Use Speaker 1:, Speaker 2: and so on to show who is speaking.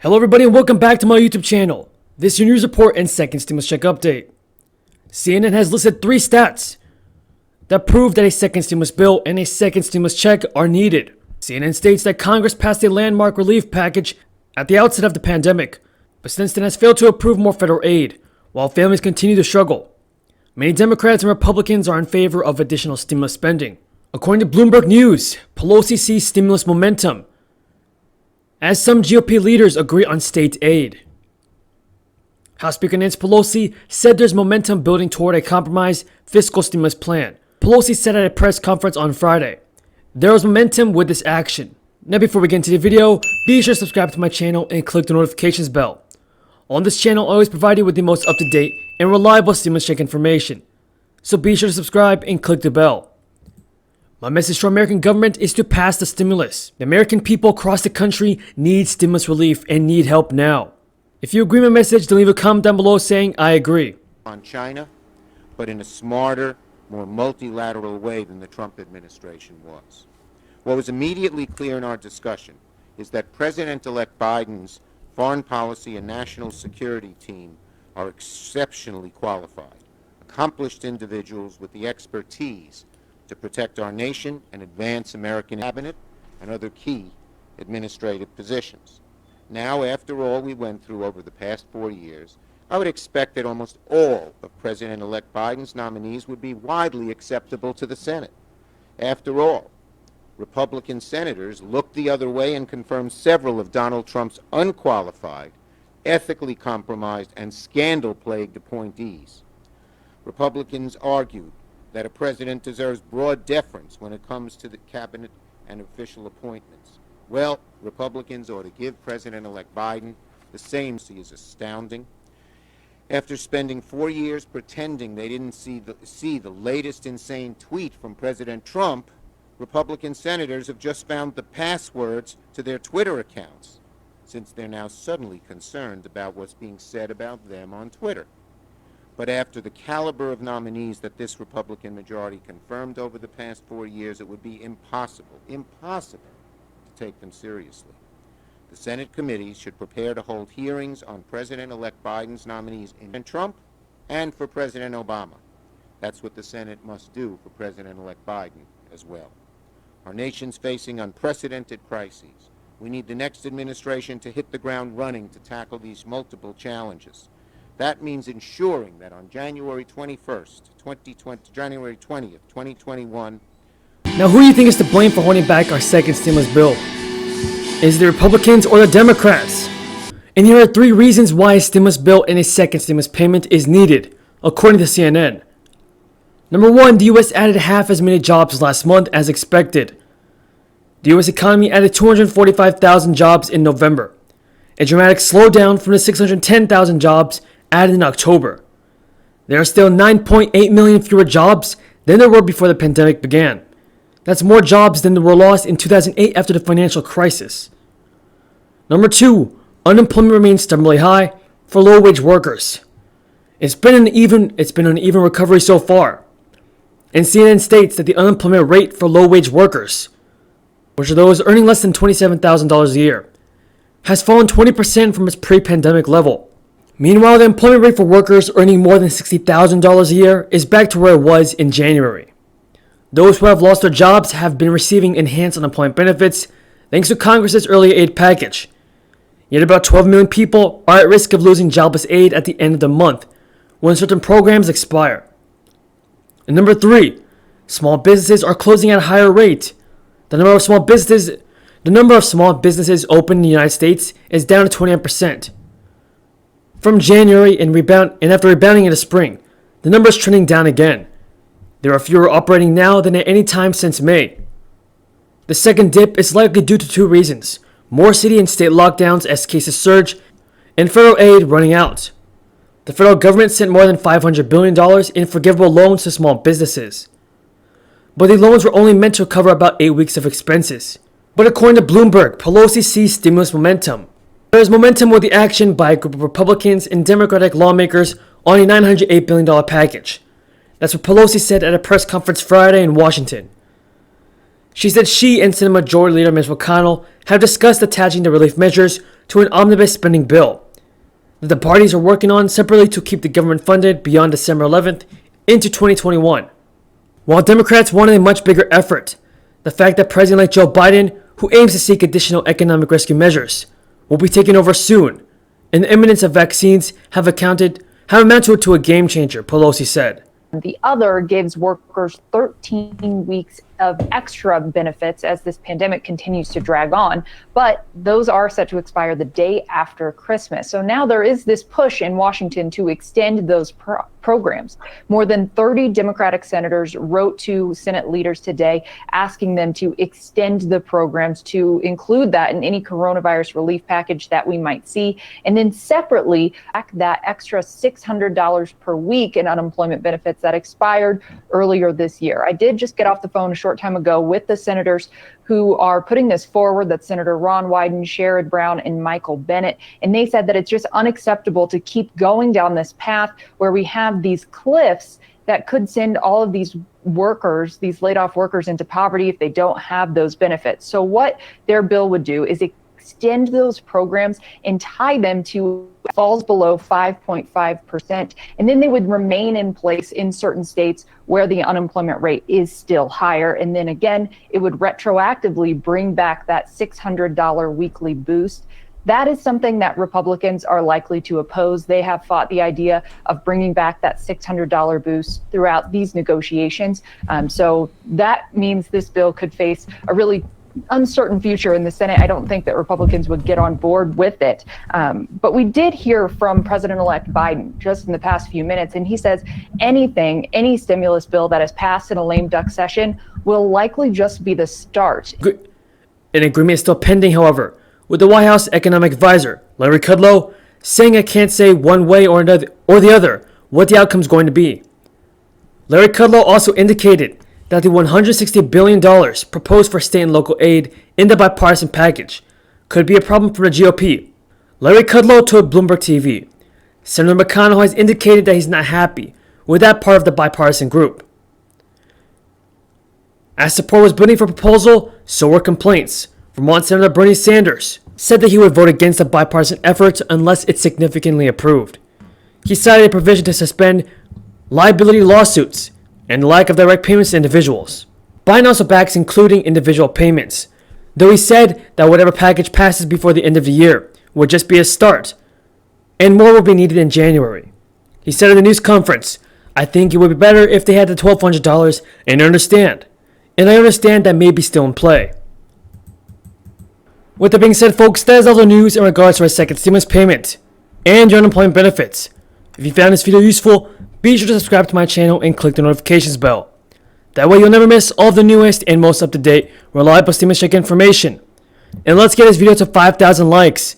Speaker 1: Hello everybody and welcome back to my YouTube channel. This is your news report and second stimulus check update. CNN has listed 3 stats that prove that a second stimulus bill and a second stimulus check are needed. CNN states that Congress passed a landmark relief package at the outset of the pandemic, but since then has failed to approve more federal aid, while families continue to struggle. Many Democrats and Republicans are in favor of additional stimulus spending. According to Bloomberg News, Pelosi sees stimulus momentum as some GOP leaders agree on state aid. House Speaker Nancy Pelosi said there's momentum building toward a compromise fiscal stimulus plan. Pelosi said at a press conference on Friday, "There is momentum with this action." Now before we get into the video, be sure to subscribe to my channel and click the notifications bell. On this channel, I always provide you with the most up-to-date and reliable stimulus check information. So be sure to subscribe and click the bell. My message to our American government is to pass the stimulus. The American people across the country need stimulus relief and need help now. If you agree with my message, then leave a comment down below saying I agree.
Speaker 2: On China, but in a smarter, more multilateral way than the Trump administration was. What was immediately clear in our discussion is that President-elect Biden's foreign policy and national security team are exceptionally qualified, accomplished individuals with the expertise to protect our nation and advance American cabinet and other key administrative positions. Now, after all we went through over the past 4 years, I would expect that almost all of President-elect Biden's nominees would be widely acceptable to the Senate. After all, Republican senators looked the other way and confirmed several of Donald Trump's unqualified, ethically compromised, and scandal-plagued appointees. Republicans argued that a president deserves broad deference when it comes to the cabinet and official appointments. Well, Republicans ought to give President-elect Biden the same. He is astounding. After spending 4 years pretending they didn't see the latest insane tweet from President Trump, Republican senators have just found the passwords to their Twitter accounts, since they're now suddenly concerned about what's being said about them on Twitter. But after the caliber of nominees that this Republican majority confirmed over the past 4 years, it would be impossible to take them seriously. The Senate committees should prepare to hold hearings on President-elect Biden's nominees in Trump and for President Obama. That's what the Senate must do for President-elect Biden as well. Our nation's facing unprecedented crises. We need the next administration to hit the ground running to tackle these multiple challenges. That means ensuring that on January 20th, 2021...
Speaker 1: Now who do you think is to blame for holding back our second stimulus bill? Is it the Republicans or the Democrats? And here are 3 reasons why a stimulus bill and a second stimulus payment is needed, according to CNN. Number 1, the U.S. added half as many jobs last month as expected. The U.S. economy added 245,000 jobs in November, a dramatic slowdown from the 610,000 jobs added in October. There are still 9.8 million fewer jobs than there were before the pandemic began. That's more jobs than were lost in 2008 after the financial crisis. Number 2, unemployment remains stubbornly high for low-wage workers. It's been an uneven recovery so far. And CNN states that the unemployment rate for low-wage workers, which are those earning less than $27,000 a year, has fallen 20% from its pre-pandemic level. Meanwhile, the employment rate for workers earning more than $60,000 a year is back to where it was in January. Those who have lost their jobs have been receiving enhanced unemployment benefits thanks to Congress's early aid package. Yet about 12 million people are at risk of losing jobless aid at the end of the month when certain programs expire. And number 3, small businesses are closing at a higher rate. The number of small businesses open in the United States is down to 29%. From January and after rebounding in the spring, the number is trending down again. There are fewer operating now than at any time since May. The second dip is likely due to 2 reasons: more city and state lockdowns as cases surge, and federal aid running out. The federal government sent more than $500 billion in forgivable loans to small businesses. But the loans were only meant to cover about 8 weeks of expenses. But according to Bloomberg, Pelosi sees stimulus momentum. There is momentum with the action by a group of Republicans and Democratic lawmakers on a $908 billion package. That's what Pelosi said at a press conference Friday in Washington. She said she and Senate Majority Leader Mitch McConnell have discussed attaching the relief measures to an omnibus spending bill that the parties are working on separately to keep the government funded beyond December 11th into 2021. While Democrats wanted a much bigger effort, the fact that President-elect Joe Biden, who aims to seek additional economic rescue measures, will be taking over soon, and the imminence of vaccines have amounted to a game changer, Pelosi said.
Speaker 3: The other gives workers 13 weeks of extra benefits as this pandemic continues to drag on, but those are set to expire the day after Christmas. So now there is this push in Washington to extend those programs. More than 30 Democratic senators wrote to Senate leaders today asking them to extend the programs to include that in any coronavirus relief package that we might see. And then separately, that extra $600 per week in unemployment benefits that expired earlier this year. I did just get off the phone a short time ago with the senators who are putting this forward. That's Senator Ron Wyden, Sherrod Brown, and Michael Bennet. And they said that it's just unacceptable to keep going down this path where we have these cliffs that could send all of these workers, these laid off workers, into poverty if they don't have those benefits. So what their bill would do is extend those programs and tie them to falls below 5.5%. And then they would remain in place in certain states where the unemployment rate is still higher. And then again, it would retroactively bring back that $600 weekly boost. That is something that Republicans are likely to oppose. They have fought the idea of bringing back that $600 boost throughout these negotiations. So that means this bill could face a really uncertain future in the Senate. I don't think that Republicans would get on board with it. But we did hear from President-elect Biden just in the past few minutes, and he says any stimulus bill that is passed in a lame duck session will likely just be the start.
Speaker 1: An agreement is still pending, however, with the White House economic advisor, Larry Kudlow, saying I can't say one way or the other what the outcome is going to be. Larry Kudlow also indicated that the $160 billion proposed for state and local aid in the bipartisan package could be a problem for the GOP. Larry Kudlow told Bloomberg TV, Senator McConnell has indicated that he's not happy with that part of the bipartisan group. As support was building for the proposal, so were complaints. Vermont Senator Bernie Sanders said that he would vote against the bipartisan effort unless it's significantly approved. He cited a provision to suspend liability lawsuits and lack of direct payments to individuals. Biden also backs including individual payments, though he said that whatever package passes before the end of the year would just be a start, and more will be needed in January. He said at the news conference, I think it would be better if they had the $1,200 and I understand that may be still in play. With that being said, folks, that is all the news in regards to our second stimulus payment and your unemployment benefits. If you found this video useful, be sure to subscribe to my channel and click the notifications bell. That way you'll never miss all the newest and most up-to-date, reliable stimulus check information. And let's get this video to 5,000 likes.